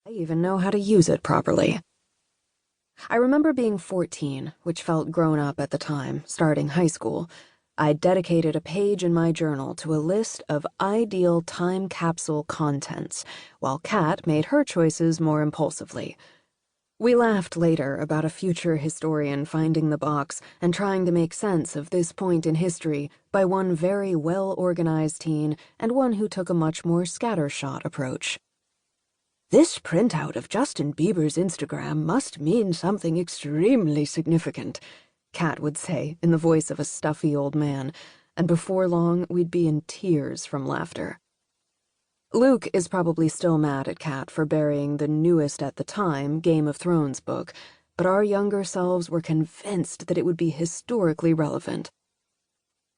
I even know how to use it properly. I remember being 14, which felt grown up at the time, starting high school. I dedicated a page in my journal to a list of ideal time capsule contents, while Kat made her choices more impulsively. We laughed later about a future historian finding the box and trying to make sense of this point in history by one very well-organized teen and one who took a much more scattershot approach. This printout of Justin Bieber's Instagram must mean something extremely significant, Kat would say in the voice of a stuffy old man, and before long we'd be in tears from laughter. Luke is probably still mad at Kat for burying the newest at the time Game of Thrones book, but our younger selves were convinced that it would be historically relevant.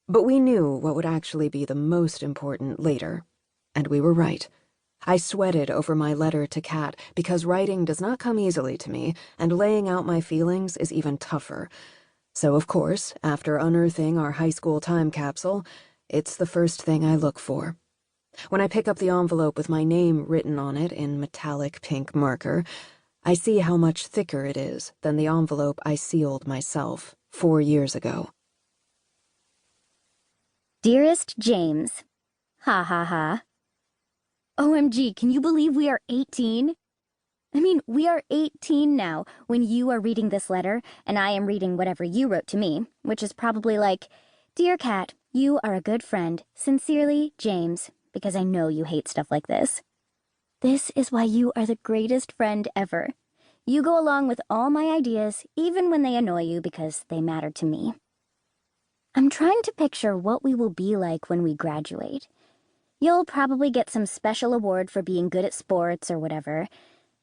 But we knew what would actually be the most important later, and we were right. I sweated over my letter to Kat because writing does not come easily to me, and laying out my feelings is even tougher. So, of course, after unearthing our high school time capsule, it's the first thing I look for. When I pick up the envelope with my name written on it in metallic pink marker, I see how much thicker it is than the envelope I sealed myself 4 years ago. Dearest James, ha ha ha. OMG, can you believe we are 18? I mean, we are 18 now when you are reading this letter and I am reading whatever you wrote to me, which is probably like, Dear Kat, you are a good friend. Sincerely, James, because I know you hate stuff like this. This is why you are the greatest friend ever. You go along with all my ideas, even when they annoy you because they matter to me. I'm trying to picture what we will be like when we graduate. You'll probably get some special award for being good at sports or whatever.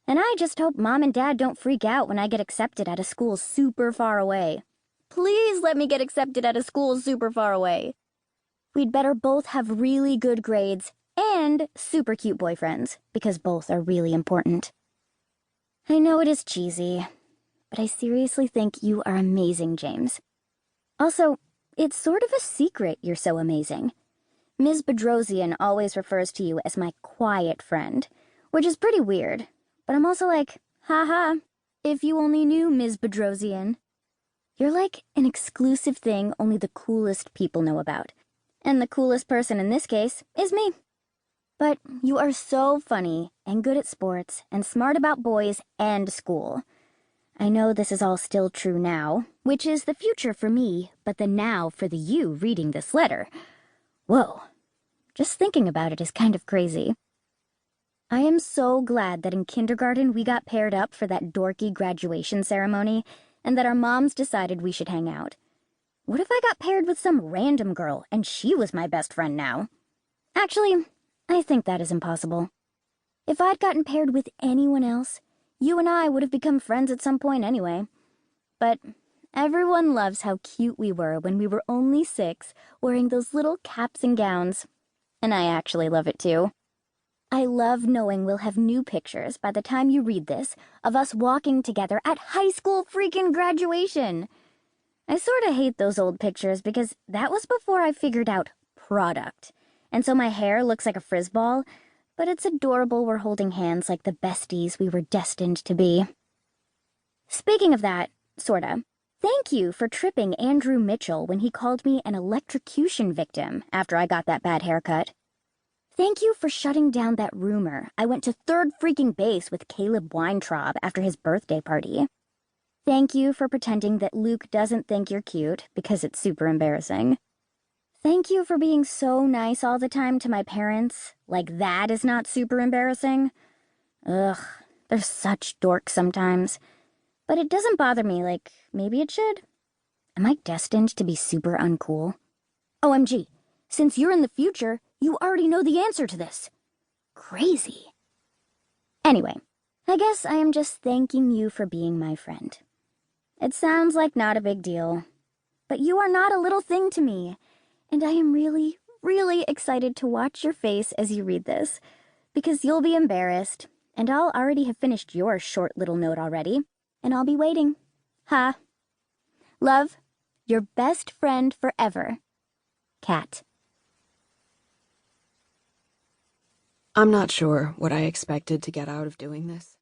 And I just hope Mom and Dad don't freak out when I get accepted at a school super far away. Please let me get accepted at a school super far away. We'd better both have really good grades and super cute boyfriends, because both are really important. I know it is cheesy, but I seriously think you are amazing, James. Also, it's sort of a secret you're so amazing. Ms. Bedrosian always refers to you as my quiet friend, which is pretty weird, but I'm also like, haha, if you only knew Ms. Bedrosian. You're like an exclusive thing only the coolest people know about, and the coolest person in this case is me. But you are so funny and good at sports and smart about boys and school. I know this is all still true now, which is the future for me, but the now for the you reading this letter. Whoa, just thinking about it is kind of crazy. I am so glad that in kindergarten we got paired up for that dorky graduation ceremony and that our moms decided we should hang out. What if I got paired with some random girl and she was my best friend now? Actually, I think that is impossible. If I'd gotten paired with anyone else, you and I would have become friends at some point anyway. But everyone loves how cute we were when we were only 6, wearing those little caps and gowns. And I actually love it too. I love knowing we'll have new pictures by the time you read this of us walking together at high school freaking graduation. I sort of hate those old pictures because that was before I figured out product. And so my hair looks like a frizz-ball, but it's adorable we're holding hands like the besties we were destined to be. Speaking of that, sorta, thank you for tripping Andrew Mitchell when he called me an electrocution victim after I got that bad haircut. Thank you for shutting down that rumor I went to third freaking base with Caleb Weintraub after his birthday party. Thank you for pretending that Luke doesn't think you're cute because it's super embarrassing. Thank you for being so nice all the time to my parents, like that is not super embarrassing. Ugh, they're such dorks sometimes. But it doesn't bother me like maybe it should. Am I destined to be super uncool? OMG, since you're in the future, you already know the answer to this. Crazy. Anyway, I guess I am just thanking you for being my friend. It sounds like not a big deal, but you are not a little thing to me, and I am really, really excited to watch your face as you read this, because you'll be embarrassed, and I'll already have finished your short little note already, and I'll be waiting. Ha. Love, your best friend forever, Kat. I'm not sure what I expected to get out of doing this.